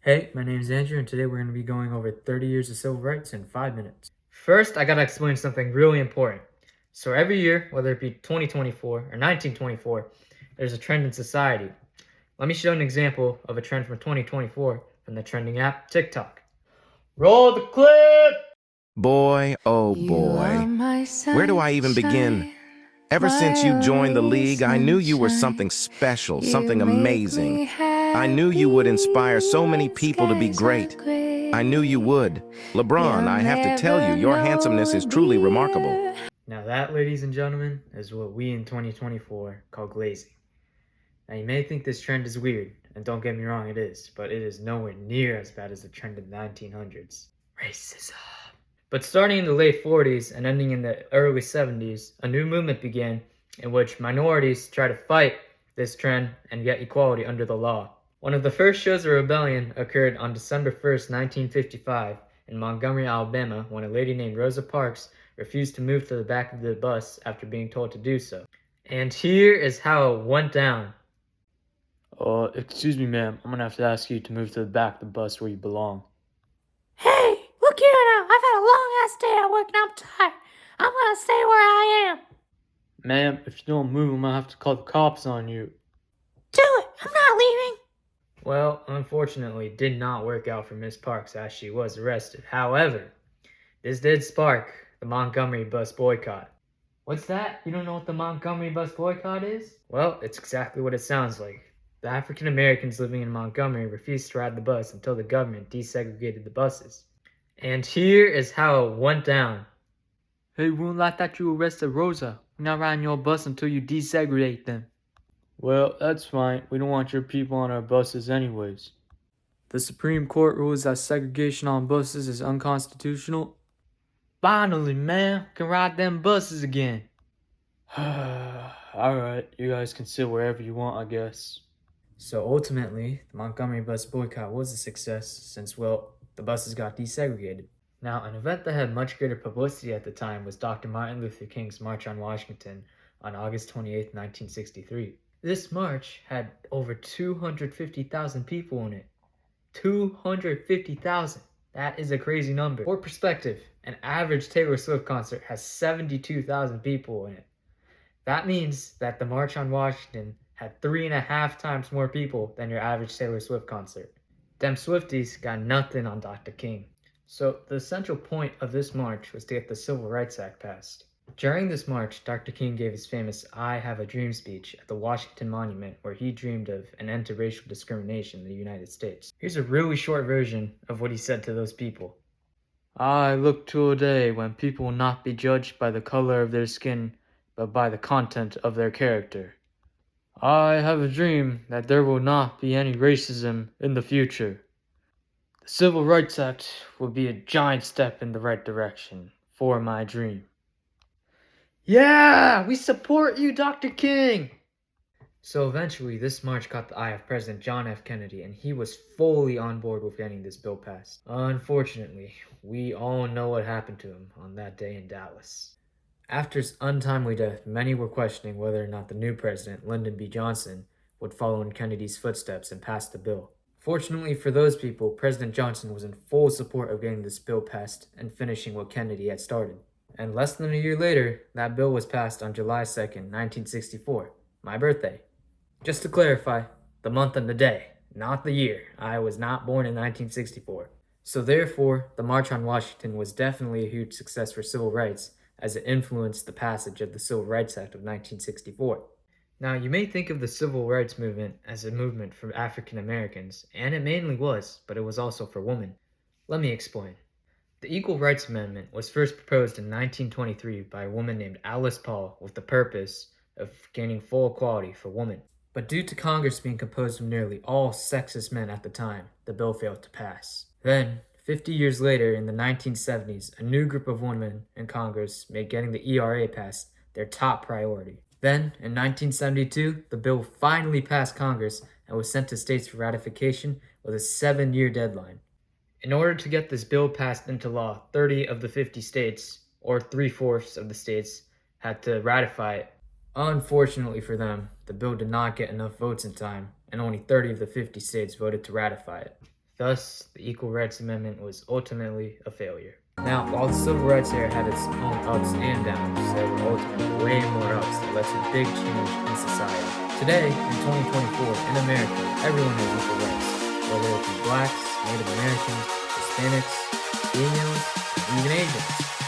Hey, my name is Andrew, and today we're going to be going over 30 years of civil rights in 5 minutes. First, I gotta explain something really important. So every year, whether it be 2024 or 1924, there's a trend in society. Let me show an example of a trend from 2024 from the trending app TikTok. Roll the clip! Boy, oh boy, where do I even begin? Ever since you joined the league, I knew you were something special, something amazing. I knew you would inspire so many people to be great. I knew you would. LeBron, I have to tell you, your handsomeness is truly remarkable. Now that, ladies and gentlemen, is what we in 2024 call glazing. Now you may think this trend is weird, and don't get me wrong, it is, but it is nowhere near as bad as the trend in the 1900s. Racism. But starting in the late 40s and ending in the early 70s, a new movement began in which minorities try to fight this trend and get equality under the law. One of the first shows of rebellion occurred on December 1st, 1955, in Montgomery, Alabama, when a lady named Rosa Parks refused to move to the back of the bus after being told to do so. And here is how it went down. Excuse me, ma'am. I'm gonna have to ask you to move to the back of the bus where you belong. Hey, look here now. I've had a long ass day at work and I'm tired. I'm gonna stay where I am. Ma'am, if you don't move, I'm gonna have to call the cops on you. Do it. I'm not leaving. Well, unfortunately, it did not work out for Miss Parks as she was arrested. However, this did spark the Montgomery bus boycott. What's that? You don't know what the Montgomery bus boycott is? Well, it's exactly what it sounds like. The African Americans living in Montgomery refused to ride the bus until the government desegregated the buses. And here is how it went down. Hey, we won't let that you arrested Rosa. We're not riding your bus until you desegregate them. Well, that's fine. We don't want your people on our buses anyways. The Supreme Court rules that segregation on buses is unconstitutional. Finally, man, can ride them buses again. Alright, you guys can sit wherever you want, I guess. So ultimately, the Montgomery bus boycott was a success since, well, the buses got desegregated. Now, an event that had much greater publicity at the time was Dr. Martin Luther King's March on Washington on August 28, 1963. This march had over 250,000 people in it. 250,000! That is a crazy number. For perspective, an average Taylor Swift concert has 72,000 people in it. That means that the March on Washington had 3.5 times more people than your average Taylor Swift concert. Them Swifties got nothing on Dr. King. So the essential point of this march was to get the Civil Rights Act passed. During this march, Dr. King gave his famous I Have a Dream speech at the Washington Monument, where he dreamed of an end to racial discrimination in the United States. Here's a really short version of what he said to those people. I look to a day when people will not be judged by the color of their skin, but by the content of their character. I have a dream that there will not be any racism in the future. The Civil Rights Act will be a giant step in the right direction for my dream. Yeah, we support you, Dr. King! So eventually, this march caught the eye of President John F. Kennedy, and he was fully on board with getting this bill passed. Unfortunately, we all know what happened to him on that day in Dallas. After his untimely death, many were questioning whether or not the new president, Lyndon B. Johnson, would follow in Kennedy's footsteps and pass the bill. Fortunately for those people, President Johnson was in full support of getting this bill passed and finishing what Kennedy had started. And less than a year later, that bill was passed on July 2nd, 1964, my birthday. Just to clarify, the month and the day, not the year. I was not born in 1964. So therefore, the March on Washington was definitely a huge success for civil rights, as it influenced the passage of the Civil Rights Act of 1964. Now, you may think of the civil rights movement as a movement for African Americans, and it mainly was, but it was also for women. Let me explain. The Equal Rights Amendment was first proposed in 1923 by a woman named Alice Paul with the purpose of gaining full equality for women. But due to Congress being composed of nearly all sexist men at the time, the bill failed to pass. Then, 50 years later, in the 1970s, a new group of women in Congress made getting the ERA passed their top priority. Then, in 1972, the bill finally passed Congress and was sent to states for ratification with a 7-year deadline. In order to get this bill passed into law, 30 of the 50 states, or 3/4 of the states, had to ratify it. Unfortunately for them, the bill did not get enough votes in time, and only 30 of the 50 states voted to ratify it. Thus, the Equal Rights Amendment was ultimately a failure. Now, while the civil rights era had its own ups and downs, there were ultimately way more ups that led to big change in society. Today, in 2024, in America, everyone has equal rights, whether it be blacks, Native Americans, Hispanics, females, and even Asians.